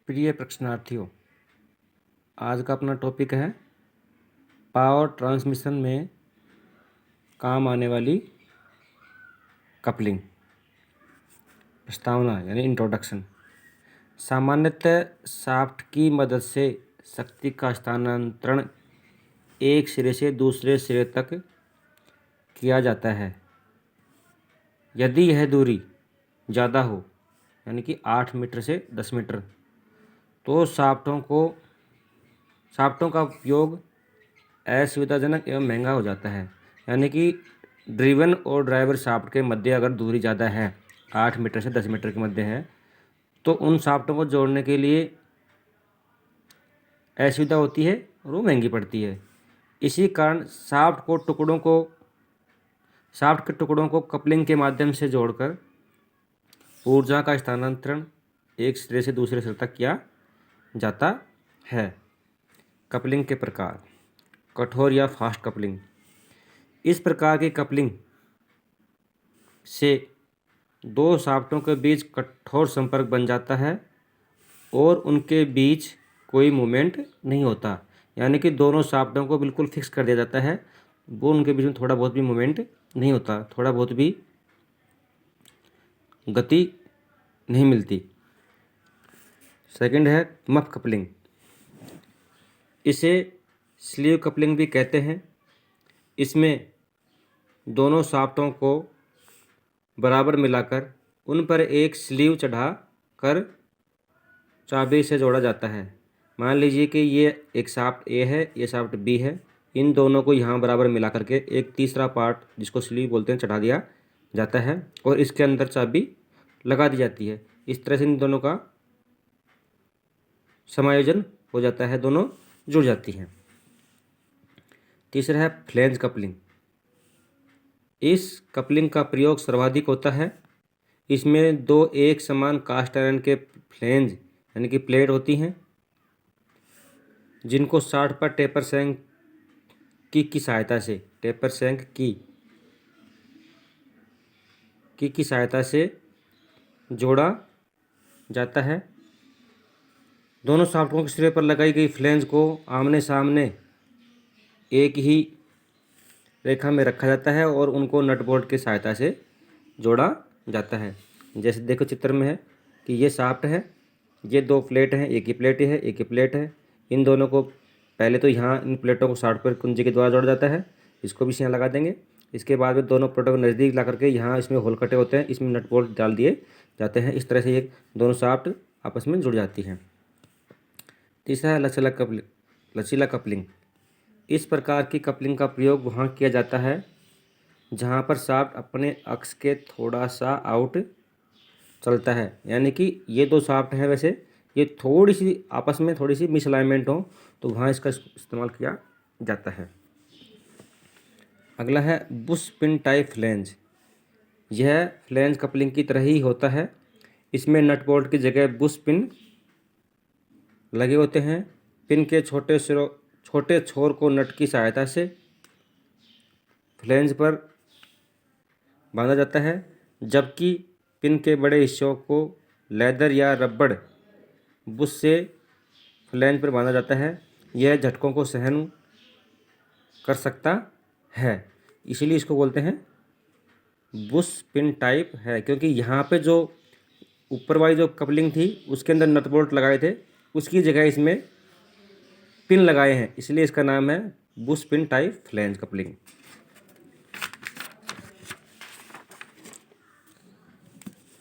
प्रिय प्रश्नार्थियों, आज का अपना टॉपिक है पावर ट्रांसमिशन में काम आने वाली कपलिंग। प्रस्तावना यानी इंट्रोडक्शन। सामान्यतः शाफ्ट की मदद से शक्ति का स्थानांतरण एक सिरे से दूसरे सिरे तक किया जाता है। यदि यह दूरी ज़्यादा हो, यानी कि 8 मीटर से 10 मीटर, तो शाफ्टों का उपयोग असुविधाजनक एवं महंगा हो जाता है। यानी कि ड्रिवन और ड्राइवर शाफ्ट के मध्य अगर दूरी ज़्यादा है, 8 मीटर से 10 मीटर के मध्य है, तो उन शाफ्टों को जोड़ने के लिए असुविधा होती है और वो महंगी पड़ती है। इसी कारण शाफ्ट के टुकड़ों को कपलिंग के माध्यम से जोड़कर ऊर्जा का स्थानांतरण एक सिरे से दूसरे सिरे तक किया जाता है। कपलिंग के प्रकार: कठोर या फास्ट कपलिंग। इस प्रकार की कपलिंग से दो शाफ्टों के बीच कठोर संपर्क बन जाता है और उनके बीच कोई मूवमेंट नहीं होता। यानी कि दोनों शाफ्टों को बिल्कुल फिक्स कर दिया जाता है, वो उनके बीच में थोड़ा बहुत भी मूवमेंट नहीं होता, थोड़ा बहुत भी गति नहीं मिलती। सेकंड है मफ कपलिंग। इसे स्लीव कपलिंग भी कहते हैं। इसमें दोनों शाफ्टों को बराबर मिलाकर उन पर एक स्लीव चढ़ा कर चाबी से जोड़ा जाता है। मान लीजिए कि ये एक शाफ्ट ए है, ये शाफ्ट बी है। इन दोनों को यहाँ बराबर मिला करके एक तीसरा पार्ट जिसको स्लीव बोलते हैं चढ़ा दिया जाता है और इसके अंदर चाबी लगा दी जाती है। इस तरह से इन दोनों का समायोजन हो जाता है, दोनों जुड़ जाती हैं। तीसरा है फ्लेंज कपलिंग। इस कपलिंग का प्रयोग सर्वाधिक होता है। इसमें दो एक समान कास्ट आयरन के फ्लेंज यानी कि प्लेट होती हैं, जिनको 60 पर टेपर सैंक की सहायता से की सहायता से जोड़ा जाता है। दोनों शाफ्टों के सिरे पर लगाई गई फ्लेंज को आमने सामने एक ही रेखा में रखा जाता है और उनको नट बोल्ट की सहायता से जोड़ा जाता है। जैसे देखो चित्र में है कि ये शाफ्ट है, ये दो प्लेट हैं, एक ही प्लेट है, एक ही प्लेट है। इन दोनों को पहले तो यहाँ इन प्लेटों को 60 पर कुंजी के द्वारा जोड़ा जाता है, इसको भी यहाँ लगा देंगे। इसके बाद में दोनों प्लेटों को नज़दीक ला करके यहाँ इसमें होल कटे होते हैं, इसमें नट बोल्ट डाल दिए जाते हैं। इस तरह से ये दोनों शाफ्ट आपस में जुड़ जाती हैं। तीसरा है लचीला कपलिंग। इस प्रकार की कपलिंग का प्रयोग वहाँ किया जाता है जहाँ पर शाफ्ट अपने अक्ष के थोड़ा सा आउट चलता है। यानी कि ये दो शाफ्ट हैं, वैसे ये थोड़ी सी आपस में थोड़ी सी मिसअलाइनमेंट हो तो वहाँ इसका इस्तेमाल किया जाता है। अगला है बुश पिन टाइप फ्लेंज। यह फ्लेंज कपलिंग की तरह ही होता है। इसमें नट बोल्ट की जगह बुश पिन लगे होते हैं। पिन के छोटे छोर को नट की सहायता से फ्लेंज पर बांधा जाता है, जबकि पिन के बड़े हिस्सों को लेदर या रबड़ बुश से फ्लेंज पर बांधा जाता है। यह झटकों को सहन कर सकता है, इसीलिए इसको बोलते हैं बुश पिन टाइप है। क्योंकि यहाँ पे जो ऊपर वाली जो कपलिंग थी उसके अंदर नट बोल्ट लगाए थे, उसकी जगह इसमें पिन लगाए हैं, इसलिए इसका नाम है Bush pin type flange coupling.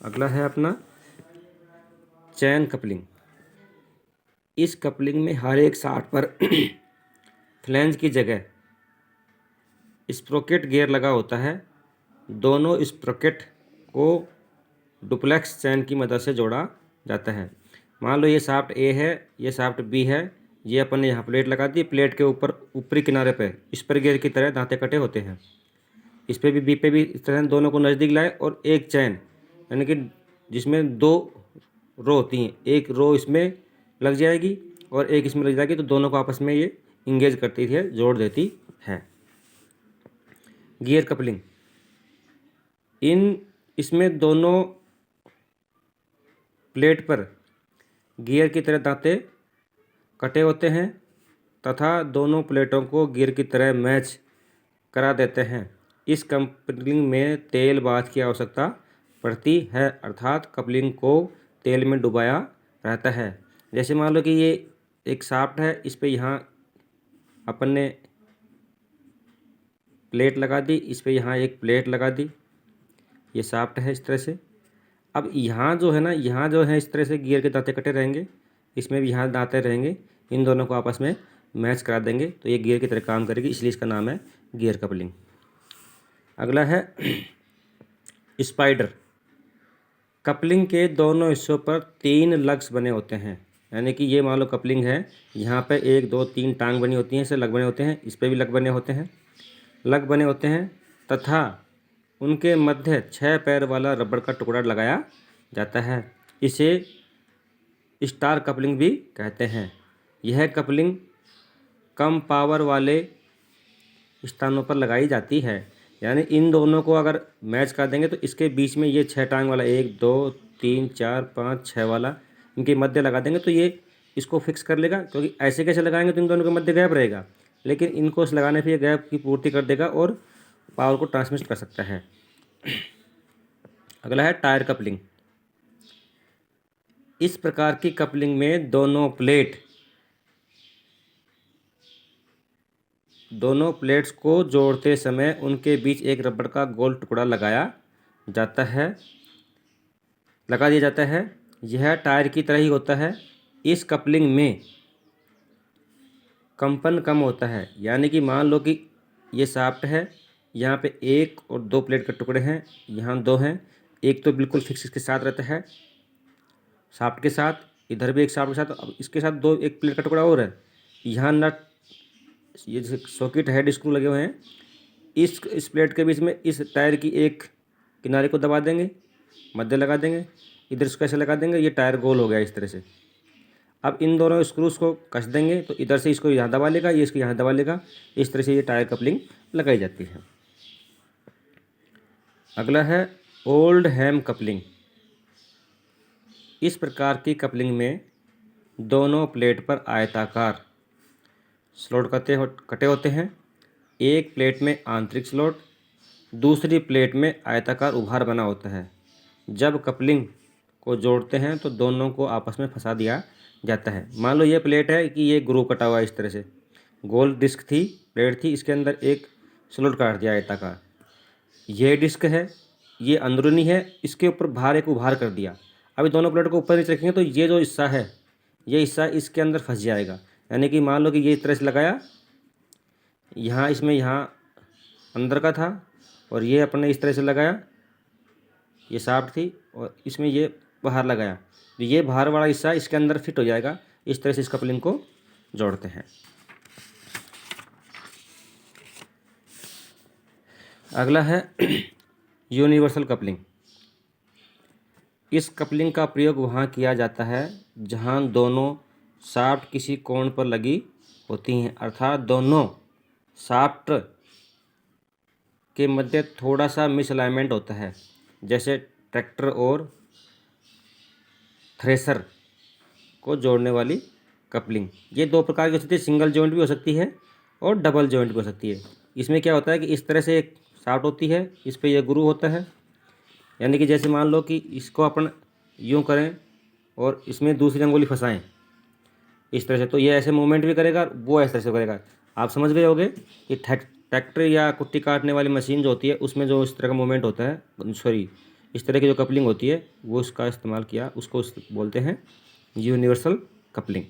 अगला है अपना चैन कपलिंग। इस कपलिंग में हर एक शाफ्ट पर फ्लेंज की जगह स्प्रोकेट गियर लगा होता है। दोनों स्प्रोकेट को डुप्लेक्स चैन की मदद से जोड़ा जाता है। मान लो ये शाफ्ट ए है, ये शाफ्ट बी है। ये अपन ने यहाँ प्लेट लगा दी, प्लेट के ऊपर ऊपरी किनारे पे स्पर गियर की तरह दांते कटे होते हैं। इस पे भी बी पे भी इस तरह दोनों को नज़दीक लाए और एक चैन यानी कि जिसमें दो रो होती हैं, एक रो इसमें लग जाएगी और एक इसमें लग जाएगी, तो दोनों को आपस में ये इंगेज करती है, जोड़ देती है। Gear coupling. इसमें दोनों प्लेट पर गियर की तरह दांते कटे होते हैं तथा दोनों प्लेटों को गियर की तरह मैच करा देते हैं। इस कपलिंग में तेल बाथ की आवश्यकता पड़ती है, अर्थात कपलिंग को तेल में डुबाया रहता है। जैसे मान लो कि ये एक शाफ्ट है, इस पे यहाँ अपन ने प्लेट लगा दी, इस पे यहाँ एक प्लेट लगा दी, ये शाफ्ट है इस तरह से। अब यहाँ जो है ना, यहाँ जो है इस तरह से गियर के दांते कटे रहेंगे, इसमें भी यहाँ दांते रहेंगे, इन दोनों को आपस में मैच करा देंगे तो ये गियर की तरह काम करेगी, इसलिए इसका नाम है गियर कपलिंग। अगला है स्पाइडर। कपलिंग के दोनों हिस्सों पर 3 लग्स बने होते हैं, यानी कि ये मान लो कपलिंग है, यहाँ पे 1 2 3 टांग बनी होती हैं, इससे लग बने होते हैं, इस पर भी लग बने होते हैं, लग बने होते हैं तथा उनके मध्य 6 पैर वाला रबड़ का टुकड़ा लगाया जाता है। इसे स्टार कपलिंग भी कहते हैं। यह कपलिंग कम पावर वाले स्थानों पर लगाई जाती है, यानी इन दोनों को अगर मैच कर देंगे तो इसके बीच में ये 6 टांग वाला 1 2 3 4 5 6 वाला इनके मध्य लगा देंगे तो ये इसको फिक्स कर लेगा, क्योंकि ऐसे कैसे लगाएंगे तो इन दोनों के मध्य गैप रहेगा, लेकिन इनको लगाने पे ये गैप की पूर्ति कर देगा और पावर को ट्रांसमिट कर सकता है। अगला है टायर कपलिंग। इस प्रकार की कपलिंग में दोनों प्लेट्स को जोड़ते समय उनके बीच एक रबड़ का गोल टुकड़ा लगा दिया जाता है। यह टायर की तरह ही होता है। इस कपलिंग में कंपन कम होता है, यानी कि मान लो कि ये शाफ्ट है, यहाँ पे 1 और 2 प्लेट के टुकड़े हैं, यहाँ 2 हैं, एक तो बिल्कुल फिक्स इसके साथ रहता है शाफ्ट के साथ, इधर भी एक शाफ्ट के साथ, अब इसके साथ 2 एक प्लेट का टुकड़ा और है, यहाँ नट ये सॉकेट हेड स्क्रू लगे हुए हैं, इस प्लेट के बीच में इस टायर की एक किनारे को दबा देंगे, मध्य लगा देंगे, इधर इसको ऐसे लगा देंगे, ये टायर गोल हो गया इस तरह से। अब इन दोनों स्क्रूज को कस देंगे तो इधर से इसको यहाँ दबा लेगा, ये इसको यहाँ दबा लेगा, इस तरह से ये टायर कपलिंग लगाई जाती है। अगला है ओल्ड हैम कपलिंग। इस प्रकार की कपलिंग में दोनों प्लेट पर आयताकार स्लॉट कटे होते हैं। एक प्लेट में आंतरिक स्लॉट, दूसरी प्लेट में आयताकार उभार बना होता है। जब कपलिंग को जोड़ते हैं तो दोनों को आपस में फंसा दिया जाता है। मान लो ये प्लेट है कि ये ग्रूव कटा हुआ है, इस तरह से गोल डिस्क थी, प्लेट थी, इसके अंदर एक स्लॉट काट दिया आयताकार, ये डिस्क है, ये अंदरूनी है, इसके ऊपर बाहर एक उभार कर दिया। अभी दोनों प्लेट को ऊपर नीचे रखेंगे तो ये जो हिस्सा है, ये हिस्सा इसके अंदर फंस जाएगा, यानी कि मान लो कि ये इस तरह से लगाया, यहाँ इसमें यहाँ अंदर का था और ये अपने इस तरह से लगाया, ये शाफ्ट थी और इसमें ये बाहर लगाया, तो ये बाहर वाला हिस्सा इसके अंदर फिट हो जाएगा। इस तरह से इस कपलिंग को जोड़ते हैं। अगला है यूनिवर्सल कपलिंग। इस कपलिंग का प्रयोग वहाँ किया जाता है जहाँ दोनों शाफ्ट किसी कोण पर लगी होती हैं, अर्थात दोनों शाफ्ट के मध्य थोड़ा सा मिसअलाइनमेंट होता है, जैसे ट्रैक्टर और थ्रेसर को जोड़ने वाली कपलिंग। ये 2 प्रकार की हो सकती है, सिंगल जॉइंट भी हो सकती है और डबल जॉइंट भी हो सकती है। इसमें क्या होता है कि इस तरह से एक शाफ्ट होती है, इस पे ये ग्रूव होता है, यानी कि जैसे मान लो कि इसको अपन यूँ करें और इसमें दूसरी अंगुली फंसाएं इस तरह से, तो ये ऐसे मूवमेंट भी करेगा, वो इस तरह से करेगा। आप समझ गए होंगे कि ट्रैक्टर या कुट्टी काटने वाली मशीन जो होती है उसमें जो इस तरह का मूवमेंट होता है, सॉरी इस तरह की जो कपलिंग होती है वो उसका इस्तेमाल किया, उसको बोलते हैं यूनिवर्सल कपलिंग।